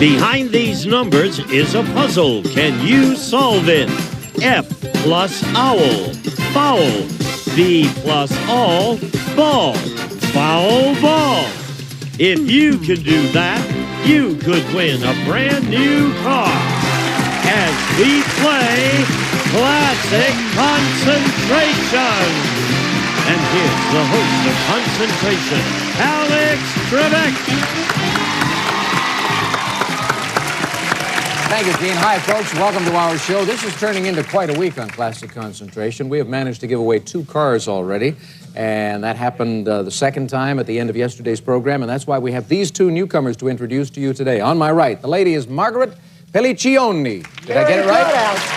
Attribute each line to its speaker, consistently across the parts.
Speaker 1: Behind these numbers is a puzzle. Can you solve it? F plus owl, foul. B plus all, ball, foul ball. If you can do that, you could win a brand new car. As we play Classic Concentration. And here's the host of Concentration, Alex Trebek.
Speaker 2: Thank you, Gene. Hi, folks. Welcome to our show. This is turning into quite a week on Classic Concentration. We have managed to give away 2 cars already, and that happened the second time at the end of yesterday's program, and that's why we have these 2 newcomers to introduce to you today. On my right, the lady is Margaret Pelliccioni. Did I get it right?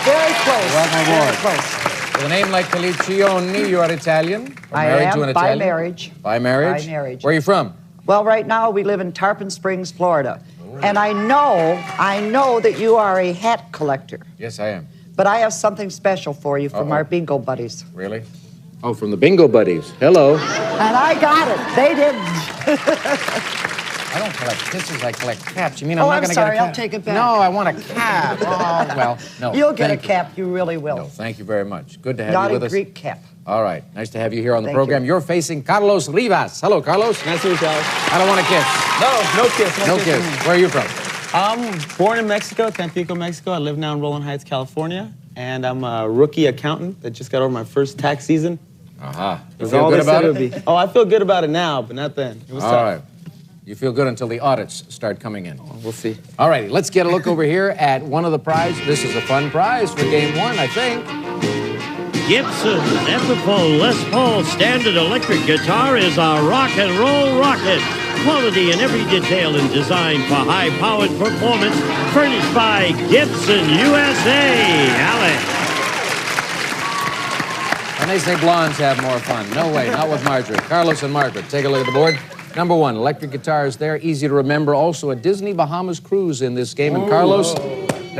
Speaker 3: Very close.
Speaker 2: Welcome aboard.
Speaker 3: Very close.
Speaker 2: With a name like Pelliccioni, you are Italian?
Speaker 3: I
Speaker 2: married
Speaker 3: am,
Speaker 2: to an
Speaker 3: by
Speaker 2: Italian?
Speaker 3: marriage.
Speaker 2: By marriage?
Speaker 3: By marriage.
Speaker 2: Where are you from?
Speaker 3: Well, right now we live in Tarpon Springs, Florida. And I know that you are a hat collector.
Speaker 2: Yes, I am.
Speaker 3: But I have something special for you from our bingo buddies.
Speaker 2: Really? Oh, from the bingo buddies. Hello.
Speaker 3: And I got it. They didn't.
Speaker 2: I don't collect kisses, I collect caps. You mean
Speaker 3: Oh,
Speaker 2: I'm not
Speaker 3: I'm
Speaker 2: going to get a
Speaker 3: sorry,
Speaker 2: cap?
Speaker 3: I'll take it back.
Speaker 2: No, I want a cap. Oh, well, no.
Speaker 3: You'll get a
Speaker 2: thank you.
Speaker 3: cap, you really will.
Speaker 2: No, thank you very much. Good to have
Speaker 3: Not
Speaker 2: you with
Speaker 3: a
Speaker 2: us.
Speaker 3: Greek cap.
Speaker 2: All right. Nice to have you here on the
Speaker 3: Thank
Speaker 2: program.
Speaker 3: you.
Speaker 2: You're facing Carlos Rivas. Hello, Carlos.
Speaker 4: Nice to meet you, Alex.
Speaker 2: I don't want a kiss.
Speaker 4: No kiss.
Speaker 2: No kiss. Where are you from?
Speaker 4: I'm born in Mexico, Tampico, Mexico. I live now in Rolling Heights, California. And I'm a rookie accountant that just got over my first tax season.
Speaker 2: Aha. You
Speaker 4: That's
Speaker 2: feel
Speaker 4: all
Speaker 2: good
Speaker 4: they said
Speaker 2: about
Speaker 4: it would
Speaker 2: it?
Speaker 4: be. Oh, I feel good about it now, but not then. It was
Speaker 2: All
Speaker 4: tough.
Speaker 2: right. You feel good until the audits start coming in.
Speaker 4: We'll see.
Speaker 2: All righty. Let's get a look over here at one of the prizes. This is a fun prize for game 1, I think.
Speaker 1: Gibson Epiphone Les Paul standard electric guitar is a rock and roll rocket. Quality in every detail and design for high-powered performance. Furnished by Gibson USA. Alex.
Speaker 2: And they say blondes have more fun. No way, not with Marjorie. Carlos and Margaret, take a look at the board. Number 1, electric guitar is there, easy to remember. Also a Disney Bahamas cruise in this game. And Carlos,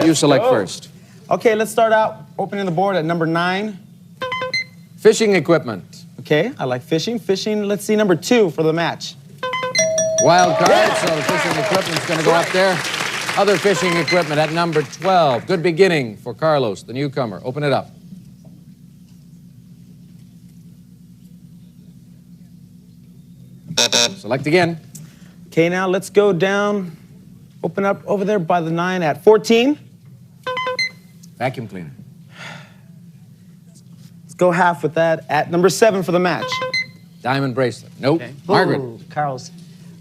Speaker 2: you select first.
Speaker 4: Okay, let's start out opening the board at number 9.
Speaker 2: Fishing equipment.
Speaker 4: Okay, I like fishing. Fishing, let's see number 2 for the match.
Speaker 2: Wild card, so the fishing equipment's going to go up there. Other fishing equipment at number 12. Good beginning for Carlos, the newcomer. Open it up. Select again.
Speaker 4: Okay, now let's go down, open up over there by the 9 at 14.
Speaker 2: Vacuum cleaner.
Speaker 4: Let's go half with that at number 7 for the match.
Speaker 2: Diamond bracelet. Nope.
Speaker 4: Okay.
Speaker 2: Margaret.
Speaker 3: Ooh, Carlos.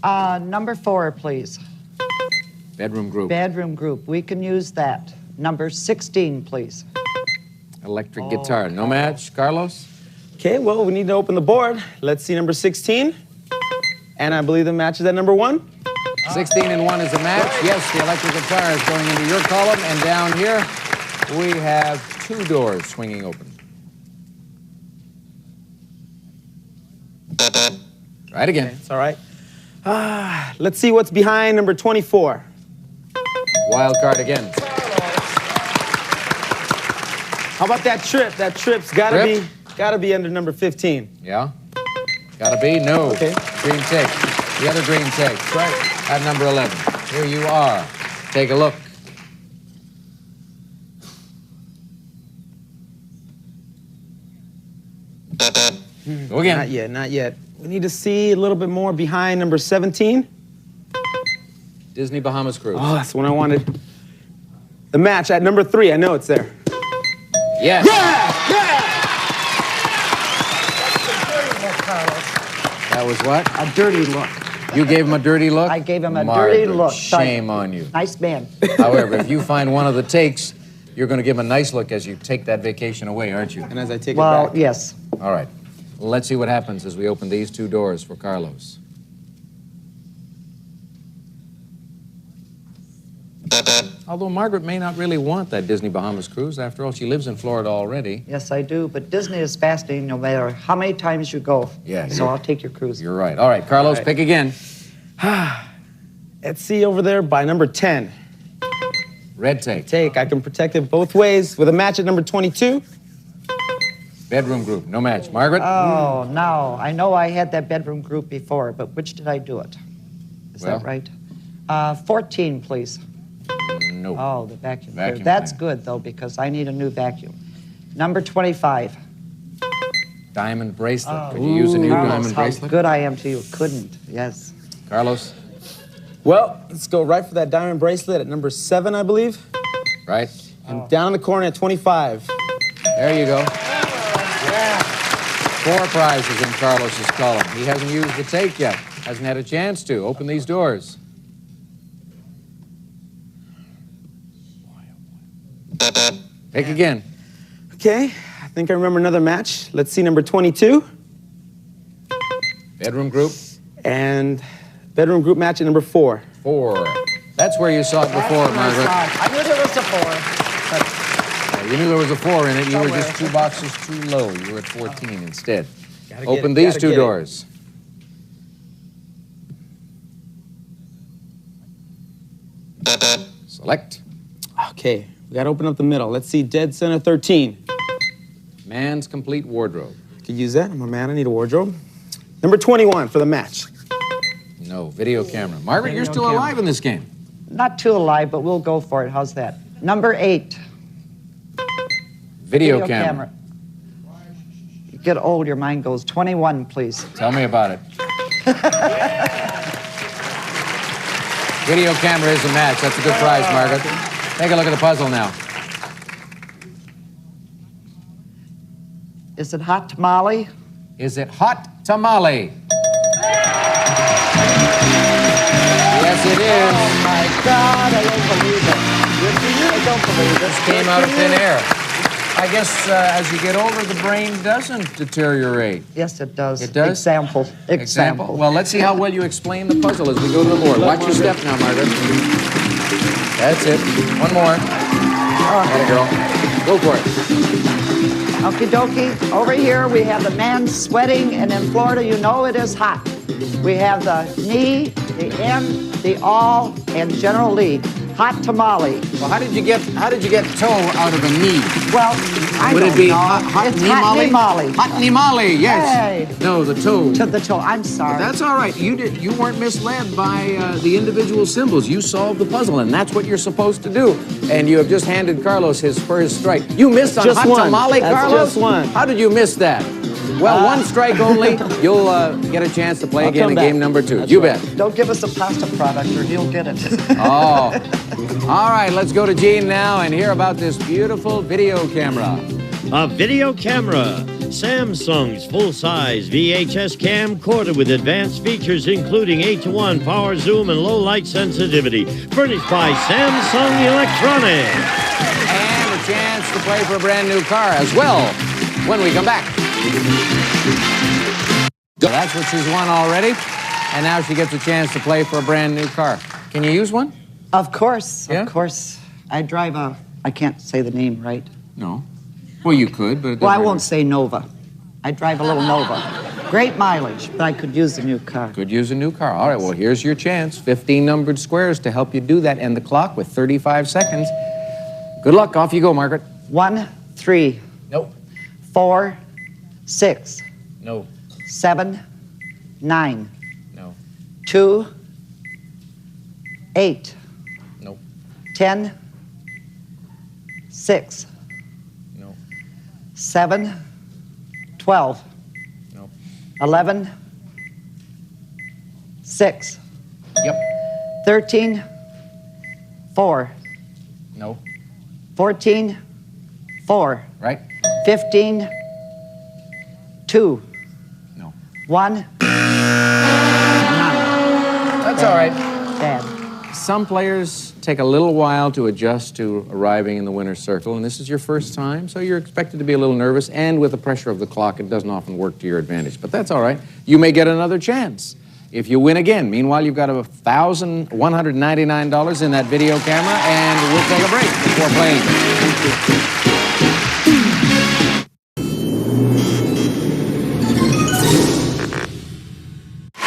Speaker 3: Number 4, please.
Speaker 2: Bedroom group.
Speaker 3: Bedroom group. We can use that. Number 16, please.
Speaker 2: Electric guitar. No match. Carlos?
Speaker 4: Okay, well, we need to open the board. Let's see number 16. And I believe the match is at number 1.
Speaker 2: 16 and 1 is a match. Yes, the electric guitar is going into your column. And down here, we have 2 doors swinging open. Try it again.
Speaker 4: Okay, it's all right. Let's see what's behind number 24.
Speaker 2: Wild card again.
Speaker 4: How about that trip? That trip's gotta be under number 15.
Speaker 2: Yeah? Gotta be? No.
Speaker 4: Okay.
Speaker 2: Green tick. The other green tick.
Speaker 4: That's right.
Speaker 2: At number 11. Here you are. Take a look. Go again.
Speaker 4: Not yet, not yet. We need to see a little bit more behind number 17.
Speaker 2: Disney Bahamas Cruise.
Speaker 4: Oh, that's the one I wanted. The match at number 3. I know it's there.
Speaker 2: Yes. That was what?
Speaker 3: A dirty look.
Speaker 2: You gave him a dirty look?
Speaker 3: I gave him a
Speaker 2: Margaret,
Speaker 3: dirty look.
Speaker 2: Shame on you.
Speaker 3: Nice man.
Speaker 2: However, if you find one of the takes, you're going to give him a nice look as you take that vacation away, aren't you?
Speaker 4: And as I take it
Speaker 3: Well,
Speaker 4: back.
Speaker 3: yes.
Speaker 2: All right. Let's see what happens as we open these 2 doors for Carlos. Although Margaret may not really want that Disney Bahamas cruise. After all, she lives in Florida already.
Speaker 3: Yes, I do. But Disney is fascinating no matter how many times you go.
Speaker 2: Yeah,
Speaker 3: So I'll take your cruise.
Speaker 2: You're right. All right, Carlos,
Speaker 4: All right.
Speaker 2: pick again.
Speaker 4: Let's see over there by number 10.
Speaker 2: Red take.
Speaker 4: I can protect it both ways with a match at number 22.
Speaker 2: Bedroom group. No match. Margaret?
Speaker 3: Oh, no. I know I had that bedroom group before, but which did I do it? Is
Speaker 2: Well.
Speaker 3: that right? 14, please.
Speaker 2: No.
Speaker 3: Oh, the vacuum
Speaker 2: Vacuum
Speaker 3: cleaner. That's
Speaker 2: cleaner.
Speaker 3: good, though, because I need a new vacuum. Number 25.
Speaker 2: Diamond bracelet.
Speaker 3: Oh.
Speaker 2: Could you use a new
Speaker 3: Carlos,
Speaker 2: diamond
Speaker 3: how
Speaker 2: bracelet?
Speaker 3: good I am to you. Couldn't, yes.
Speaker 2: Carlos?
Speaker 4: Well, let's go right for that diamond bracelet at number 7, I believe.
Speaker 2: Right?
Speaker 4: And down in the corner at 25.
Speaker 2: There you go. 4 prizes in Carlos's column. He hasn't used the take yet. Hasn't had a chance to. Open these doors. Pick again.
Speaker 4: Okay, I think I remember another match. Let's see number 22.
Speaker 2: Bedroom group.
Speaker 4: And bedroom group match at number 4.
Speaker 2: 4. That's where you saw it before, Margaret.
Speaker 3: I knew there was a 4.
Speaker 2: You knew there was a 4 in it. You were
Speaker 3: Somewhere.
Speaker 2: just 2 boxes too low. You were at 14 instead.
Speaker 4: Gotta get
Speaker 2: Open
Speaker 4: it,
Speaker 2: these
Speaker 4: gotta
Speaker 2: 2
Speaker 4: get it.
Speaker 2: doors. Select.
Speaker 4: Okay, we gotta open up the middle. Let's see dead center 13.
Speaker 2: Man's complete wardrobe.
Speaker 4: Could use that. I'm a man, I need a wardrobe. Number 21 for the match.
Speaker 2: No, video camera. Margaret, you're
Speaker 3: Video
Speaker 2: still
Speaker 3: camera.
Speaker 2: alive in this game.
Speaker 3: Not too alive, but we'll go for it. How's that? Number 8.
Speaker 2: Video camera.
Speaker 3: You get old, your mind goes. 21, please.
Speaker 2: Tell me about it. Video camera is a match. That's a good prize, Margaret. Take a look at the puzzle now.
Speaker 3: Is it hot tamale?
Speaker 2: Is it hot tamale? Yes, it is.
Speaker 3: Oh, my God, I don't believe it. I don't believe it.
Speaker 2: This came out of thin air. I guess as you get older, the brain doesn't deteriorate.
Speaker 3: Yes, it does.
Speaker 2: It does?
Speaker 3: Example.
Speaker 2: Well, let's see how well you explain the puzzle as we go to the board. Watch your step now, Margaret. That's it. One more. Atta girl. Go for it.
Speaker 3: Okie dokie. Over here, we have the man sweating, and in Florida, you know it is hot. We have the knee, the M, the all, and General Lee. Hot tamale.
Speaker 2: Well, how did you get toe out of a knee?
Speaker 3: Well, I
Speaker 2: Would
Speaker 3: don't
Speaker 2: it be
Speaker 3: know.
Speaker 2: hot
Speaker 3: It's
Speaker 2: nimale?
Speaker 3: hot nimale.
Speaker 2: Hot nimale, yes.
Speaker 3: Hey.
Speaker 2: No, the toe.
Speaker 3: To the toe. I'm sorry.
Speaker 2: That's all right. You weren't misled by the individual symbols. You solved the puzzle, and that's what you're supposed to do. And you have just handed Carlos his first strike. You missed on
Speaker 4: Just
Speaker 2: hot
Speaker 4: one.
Speaker 2: tamale,
Speaker 4: That's
Speaker 2: Carlos?
Speaker 4: just one.
Speaker 2: How did you miss that? Well, 1 strike only. You'll get a chance to play
Speaker 4: I'll
Speaker 2: again
Speaker 4: come
Speaker 2: in
Speaker 4: back.
Speaker 2: game number 2.
Speaker 4: That's
Speaker 2: You
Speaker 4: right.
Speaker 2: bet.
Speaker 3: Don't give us a pasta product or he'll get it.
Speaker 2: Oh. All right, let's go to Gene now and hear about this beautiful video camera.
Speaker 1: A video camera. Samsung's full-size VHS camcorder with advanced features including 8:1 power zoom and low light sensitivity. Furnished by Samsung Electronics.
Speaker 2: And a chance to play for a brand new car as well when we come back. That's what she's won already. And now she gets a chance to play for a brand new car. Can you use one?
Speaker 3: Of course.
Speaker 2: Yeah?
Speaker 3: Of course. I drive a, I can't say the name, right?
Speaker 2: No. Well, you could, but it
Speaker 3: Well, I
Speaker 2: doesn't
Speaker 3: won't say Nova. I drive a little Nova. Great mileage, but I could use a new car.
Speaker 2: Could use a new car. All right, well, here's your chance. 15 numbered squares to help you do that, and the clock with 35 seconds. Good luck. Off you go, Margaret.
Speaker 3: 1, 3,
Speaker 2: Nope.
Speaker 3: 4, 6,
Speaker 2: No.
Speaker 3: 7, 9,
Speaker 2: No.
Speaker 3: 2, 8,
Speaker 2: Nope.
Speaker 3: 10, 6,
Speaker 2: No.
Speaker 3: 7, 12,
Speaker 2: No.
Speaker 3: 11, 6,
Speaker 2: Yep.
Speaker 3: 13, 4,
Speaker 2: No.
Speaker 3: 14, 4,
Speaker 2: Right?
Speaker 3: 15, 2,
Speaker 2: No.
Speaker 3: 1.
Speaker 2: That's all right.
Speaker 3: Bad.
Speaker 2: Some players take a little while to adjust to arriving in the winner's circle, and this is your first time, so you're expected to be a little nervous, and with the pressure of the clock, it doesn't often work to your advantage. But that's all right. You may get another chance if you win again. Meanwhile, you've got $1,199 in that video camera, and we'll take a break before playing.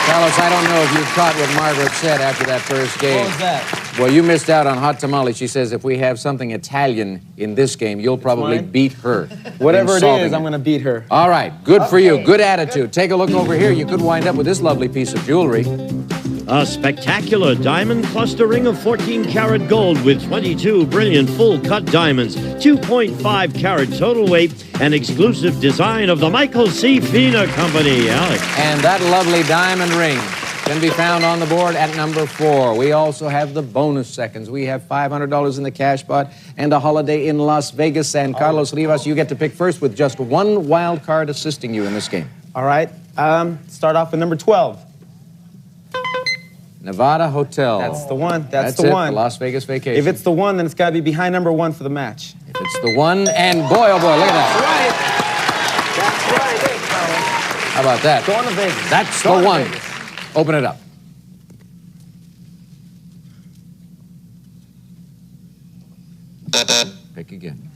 Speaker 2: Carlos, I don't know if you caught what Margaret said after that first game.
Speaker 4: What was that?
Speaker 2: Well, you missed out on hot tamale. She says if we have something Italian in this game, you'll probably
Speaker 4: mine?
Speaker 2: beat her.
Speaker 4: Whatever
Speaker 2: in
Speaker 4: it
Speaker 2: solving
Speaker 4: is, I'm going to beat her.
Speaker 2: All right, good for you.
Speaker 3: Okay.
Speaker 2: Good attitude. Take a look over here. You could wind up with this lovely piece of jewelry.
Speaker 1: A spectacular diamond cluster ring of 14-karat gold with 22 brilliant full-cut diamonds, 2.5 carat total weight, an exclusive design of the Michael C. Fina Company. Alex.
Speaker 2: And that lovely diamond ring can be found on the board at number 4. We also have the bonus seconds. We have $500 in the cash pot and a holiday in Las Vegas. And Carlos Rivas, you get to pick first with just one wild card assisting you in this game.
Speaker 4: All right. Start off with number 12.
Speaker 2: Nevada Hotel.
Speaker 4: That's the one. That's
Speaker 2: it,
Speaker 4: the one.
Speaker 2: The Las Vegas Vacation.
Speaker 4: If it's the one, then it's got to be behind number 1 for the match.
Speaker 2: If it's the one, and boy, oh boy, look at that.
Speaker 4: That's right.
Speaker 2: How about that?
Speaker 4: Going to Vegas.
Speaker 2: That's the one. Open it up. Pick again.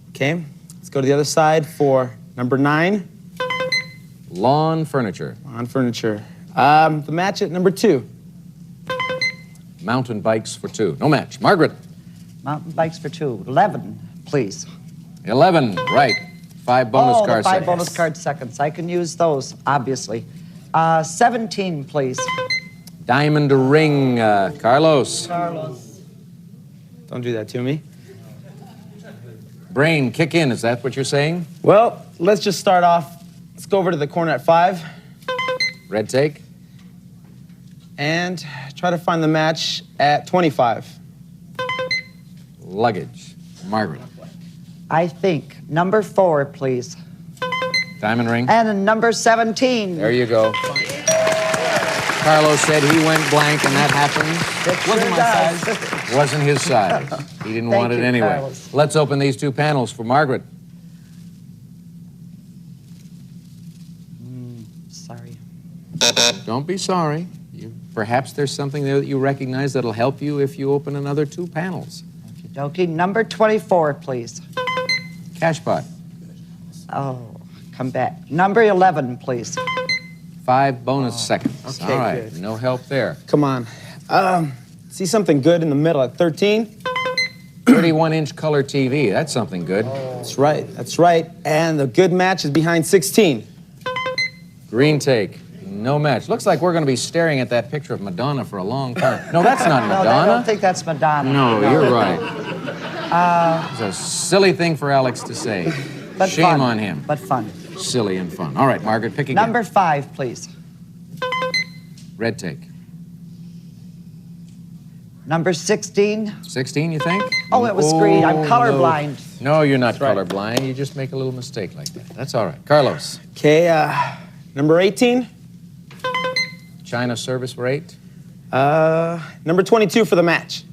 Speaker 4: Okay. Let's go to the other side for number 9.
Speaker 2: Lawn furniture.
Speaker 4: Lawn furniture. The match at number 2.
Speaker 2: Mountain bikes for 2. No match. Margaret.
Speaker 3: Mountain bikes for 2. 11, please.
Speaker 2: 11. Right. 5 bonus
Speaker 3: Oh,
Speaker 2: card
Speaker 3: the 5
Speaker 2: seconds.
Speaker 3: bonus card seconds. I can use those, obviously. 17, please.
Speaker 2: Diamond ring. Carlos.
Speaker 3: Carlos.
Speaker 4: Don't do that to me.
Speaker 2: Brain, kick in. Is that what you're saying?
Speaker 4: Well, let's just start off. Let's go over to the corner at 5
Speaker 2: Red take.
Speaker 4: and try to find the match at 25.
Speaker 2: Luggage. Margaret.
Speaker 3: I think number 4, please.
Speaker 2: Diamond ring.
Speaker 3: And a number 17.
Speaker 2: There you go. Carlos said he went blank, and that happened.
Speaker 3: It sure
Speaker 4: Wasn't my
Speaker 3: does.
Speaker 4: size.
Speaker 2: Wasn't his size. He didn't
Speaker 3: Thank
Speaker 2: want it
Speaker 3: you,
Speaker 2: anyway.
Speaker 3: Carlos.
Speaker 2: Let's open these 2 panels for Margaret.
Speaker 3: Sorry.
Speaker 2: Don't be sorry. Perhaps there's something there that you recognize that'll help you if you open another 2 panels.
Speaker 3: Okay, number 24, please.
Speaker 2: Cash pot.
Speaker 3: Oh, come back. Number 11, please.
Speaker 2: 5 bonus seconds.
Speaker 4: Okay,
Speaker 2: All right,
Speaker 4: good.
Speaker 2: no help there.
Speaker 4: Come on. See something good in the middle at 13?
Speaker 2: 31-inch color TV. That's something good.
Speaker 4: That's right. That's right. And the good match is behind 16.
Speaker 2: Green take. No match. Looks like we're going to be staring at that picture of Madonna for a long time. No, that's not
Speaker 3: No, I
Speaker 2: Madonna.
Speaker 3: don't think that's Madonna.
Speaker 2: No, you're right. It's a silly thing for Alex to say.
Speaker 3: But
Speaker 2: Shame
Speaker 3: fun.
Speaker 2: on him.
Speaker 3: But fun.
Speaker 2: Silly and fun. All right, Margaret, pick again.
Speaker 3: Number 5, please.
Speaker 2: Red take.
Speaker 3: Number 16.
Speaker 2: 16, you think?
Speaker 3: Oh, it was green. I'm colorblind.
Speaker 2: No, you're not
Speaker 4: right.
Speaker 2: colorblind. You just make a little mistake like that. That's all right. Carlos.
Speaker 4: Okay, number 18.
Speaker 2: China service for 8.
Speaker 4: Number 22 for the match.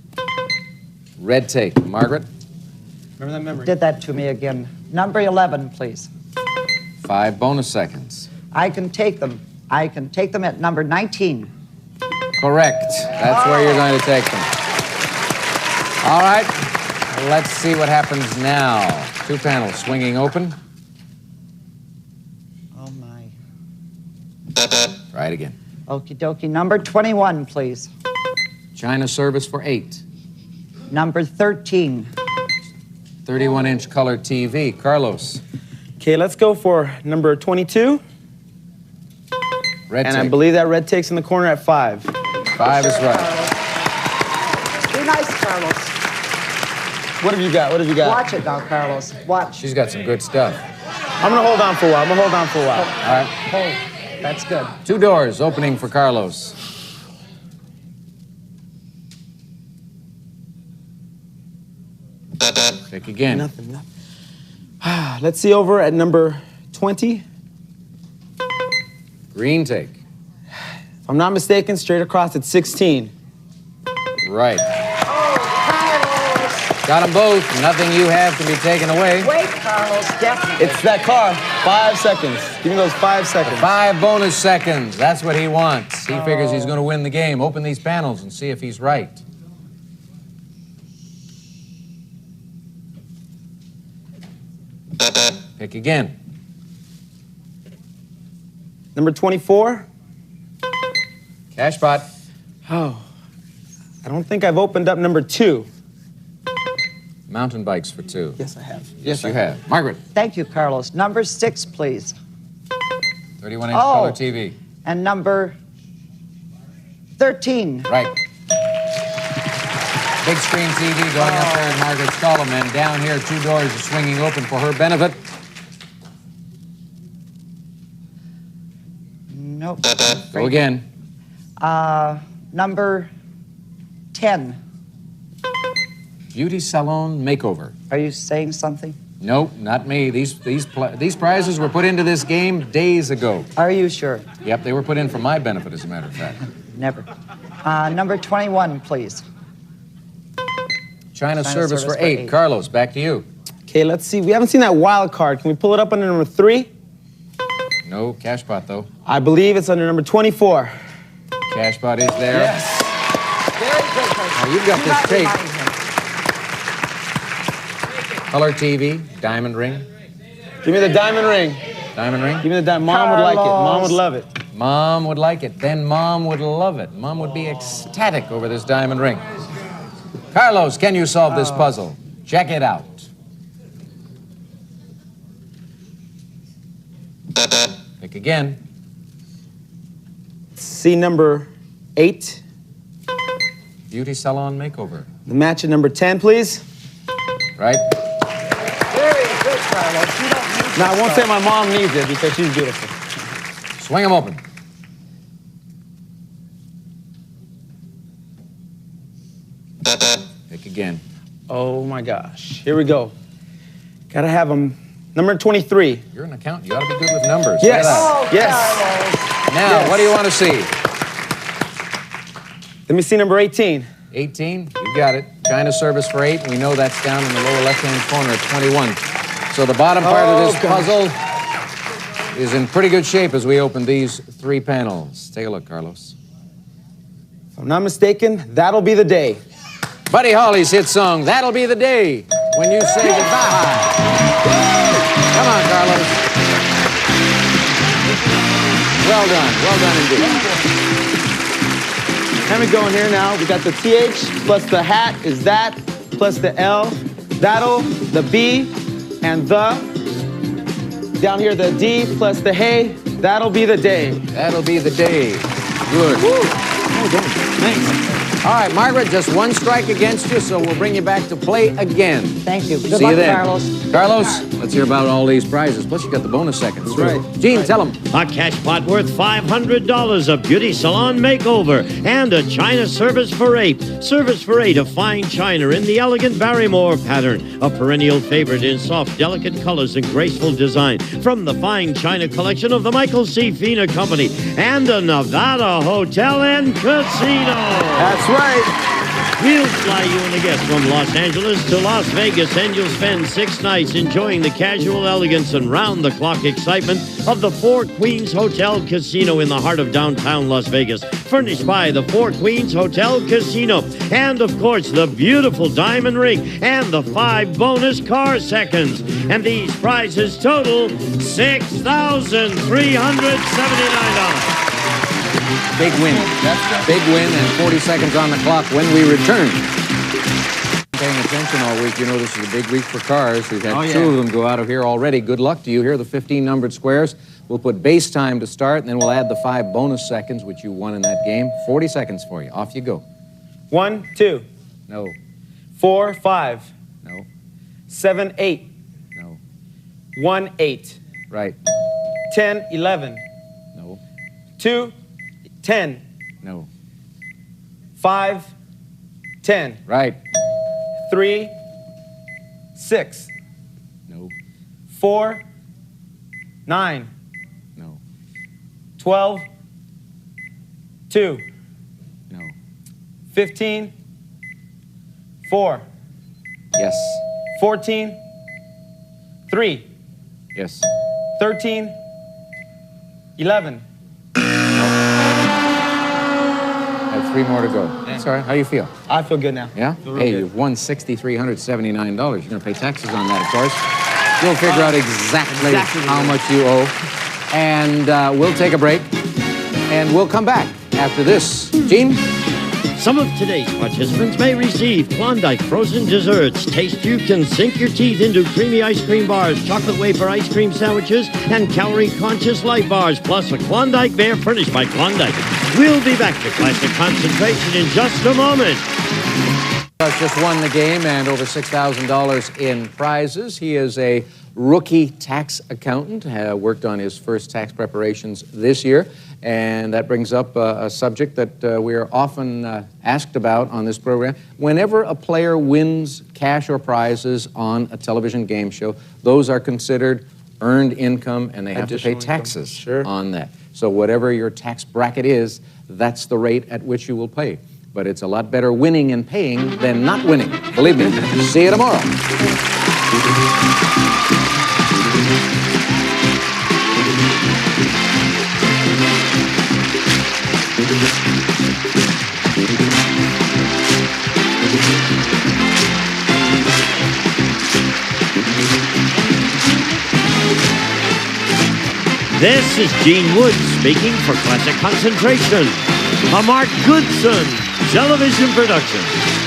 Speaker 2: Red take. Margaret.
Speaker 4: Remember that memory?
Speaker 3: Did that to me again. Number 11, please.
Speaker 2: 5 bonus seconds.
Speaker 3: I can take them. I can take them at number 19.
Speaker 2: Correct. That's where you're going to take them. All right. Let's see what happens now. 2 panels swinging open.
Speaker 3: Oh, my.
Speaker 2: Try it again.
Speaker 3: Okie dokie. Number 21, please.
Speaker 2: China service for 8.
Speaker 3: Number 13.
Speaker 2: 31-inch color TV. Carlos.
Speaker 4: Okay, let's go for number 22.
Speaker 2: Red
Speaker 4: And
Speaker 2: take.
Speaker 4: I believe that red takes in the corner at 5.
Speaker 2: 5 is right.
Speaker 3: Be nice, Carlos.
Speaker 4: What have you got? What have you got?
Speaker 3: Watch it now, Carlos. Watch.
Speaker 2: She's got some good stuff.
Speaker 4: I'm going to hold on for a while.
Speaker 2: All right.
Speaker 3: Hold. That's good.
Speaker 2: 2 doors opening for Carlos. Pick again.
Speaker 4: Nothing. Let's see over at number 20.
Speaker 2: Green take.
Speaker 4: If I'm not mistaken, straight across at 16.
Speaker 2: Right.
Speaker 3: Carlos.
Speaker 2: Got them both. Nothing you have can be taken away.
Speaker 3: Wait, Carlos. Definitely.
Speaker 4: It's that car. 5 seconds. Give me those 5 seconds.
Speaker 2: 5 bonus seconds. That's what he wants. He figures he's going to win the game. Open these panels and see if he's right. Pick again.
Speaker 4: Number 24.
Speaker 2: Cash pot.
Speaker 4: Oh, I don't think I've opened up number 2.
Speaker 2: Mountain bikes for 2.
Speaker 4: Yes, I have.
Speaker 2: Yes, you have. Margaret.
Speaker 3: Thank you, Carlos. Number 6, please.
Speaker 2: 31-inch color TV.
Speaker 3: And number 13.
Speaker 2: Right. Big screen TV going up there in Margaret's column, and down here, 2 doors are swinging open for her benefit.
Speaker 3: Nope.
Speaker 2: Go again.
Speaker 3: Number 10.
Speaker 2: Beauty salon makeover.
Speaker 3: Are you saying something?
Speaker 2: Nope, not me. These prizes were put into this game days ago.
Speaker 3: Are you sure?
Speaker 2: Yep, they were put in for my benefit, as a matter of fact.
Speaker 3: Never. Number 21, please.
Speaker 2: China service for 8. Carlos, back to you.
Speaker 4: Okay, let's see. We haven't seen that wild card. Can we pull it up under number 3?
Speaker 2: No cash pot, though.
Speaker 4: I believe it's under number 24.
Speaker 2: Cash pot is there.
Speaker 3: Yes. Very good.
Speaker 2: Now, you've got this tape. Color TV, diamond ring.
Speaker 4: Give me the diamond ring.
Speaker 2: Diamond ring?
Speaker 4: Give me the diamond. Mom would like it. Mom would love it.
Speaker 2: Mom would like it. Then Mom would love it. Mom would be ecstatic over this diamond ring. Carlos, can you solve this puzzle? Check it out. Pick again.
Speaker 4: See number 8.
Speaker 2: Beauty salon makeover.
Speaker 4: The match at number 10, please.
Speaker 2: Right?
Speaker 3: Very good, Carlos. You don't need
Speaker 4: Now, I won't say my mom needs it because she's beautiful.
Speaker 2: Swing them open. Pick again.
Speaker 4: Oh, my gosh. Here we go. Gotta have them. Number 23.
Speaker 2: You're an accountant. You ought to be good with numbers.
Speaker 4: Yes.
Speaker 3: Oh,
Speaker 4: Yes.
Speaker 3: Carlos.
Speaker 2: Now,
Speaker 4: Yes.
Speaker 2: what do you want to see?
Speaker 4: Let me see number 18.
Speaker 2: 18, you got it. China service for 8. We know that's down in the lower left-hand corner at 21. So the bottom part of this puzzle is in pretty good shape as we open these 3 panels. Take a look, Carlos.
Speaker 4: If I'm not mistaken, that'll be the day.
Speaker 2: Buddy Holly's hit song, That'll Be the Day, when you say goodbye. Come on, Carlos. Well done indeed.
Speaker 4: Let me go in here now. We got the TH plus the hat is that plus the L. That'll, the B, and the. Down here, the D plus the hey. That'll be the day.
Speaker 2: That'll be the day. Good.
Speaker 4: Woo. Oh, good. Thanks.
Speaker 2: All right, Margaret, just 1 strike against you, so we'll bring you back to play again.
Speaker 3: Thank you. Good
Speaker 2: See
Speaker 3: luck,
Speaker 2: you then.
Speaker 3: Carlos.
Speaker 2: Carlos, let's hear about all these prizes. Plus, you got the bonus seconds.
Speaker 4: That's right.
Speaker 2: Gene, tell them.
Speaker 1: A cash pot worth $500, a beauty salon makeover, and a China service for 8. Service for 8 of fine china in the elegant Barrymore pattern, a perennial favorite in soft, delicate colors and graceful design. From the fine china collection of the Michael C. Fina Company and a Nevada Hotel and Casino.
Speaker 4: That's right.
Speaker 1: We'll fly you and a guest from Los Angeles to Las Vegas, and you'll spend 6 nights enjoying the casual elegance and round-the-clock excitement of the Four Queens Hotel Casino in the heart of downtown Las Vegas, furnished by the Four Queens Hotel Casino, and, of course, the beautiful diamond ring and the 5 bonus car seconds. And these prizes total $6,379.
Speaker 2: Big win. Big win, and 40 seconds on the clock when we return. Paying attention all week, you know this is a big week for cars. We've had 2 of them go out of here already. Good luck to you. Here are the 15 numbered squares. We'll put base time to start, and then we'll add the 5 bonus seconds, which you won in that game. 40 seconds for you. Off you go.
Speaker 4: 1, 2.
Speaker 2: No.
Speaker 4: 4, 5.
Speaker 2: No.
Speaker 4: 7, 8.
Speaker 2: No.
Speaker 4: 1, 8.
Speaker 2: Right.
Speaker 4: 10, 11.
Speaker 2: No.
Speaker 4: 2, 10.
Speaker 2: No.
Speaker 4: 5, 10.
Speaker 2: Right.
Speaker 4: 3, 6.
Speaker 2: No.
Speaker 4: 4, 9.
Speaker 2: No.
Speaker 4: 12, 2.
Speaker 2: No.
Speaker 4: 15, 4.
Speaker 2: Yes.
Speaker 4: 14, 3.
Speaker 2: Yes.
Speaker 4: 13, 11.
Speaker 2: I have 3 more to go. That's all right. How do you feel?
Speaker 4: I feel good now.
Speaker 2: Yeah?
Speaker 4: Feel real
Speaker 2: Hey,
Speaker 4: good.
Speaker 2: you've won $6,379. You're going to pay taxes on that, of course. We'll figure out exactly how much you owe. And we'll take a break. And we'll come back after this. Gene?
Speaker 1: Some of today's participants may receive Klondike frozen desserts. Taste you can sink your teeth into creamy ice cream bars, chocolate wafer ice cream sandwiches, and calorie-conscious light bars, plus a Klondike bear furnished by Klondike. We'll be back to Classic Concentration in just a moment.
Speaker 2: Just won the game and over $6,000 in prizes. He is a rookie tax accountant, worked on his first tax preparations this year, and that brings up a subject that we are often asked about on this program. Whenever a player wins cash or prizes on a television game show, those are considered earned income, and they have to pay taxes on that. So whatever your tax bracket is, that's the rate at which you will pay. But it's a lot better winning and paying than not winning. Believe me. See you tomorrow.
Speaker 1: This is Gene Wood speaking for Classic Concentration, a Mark Goodson television production.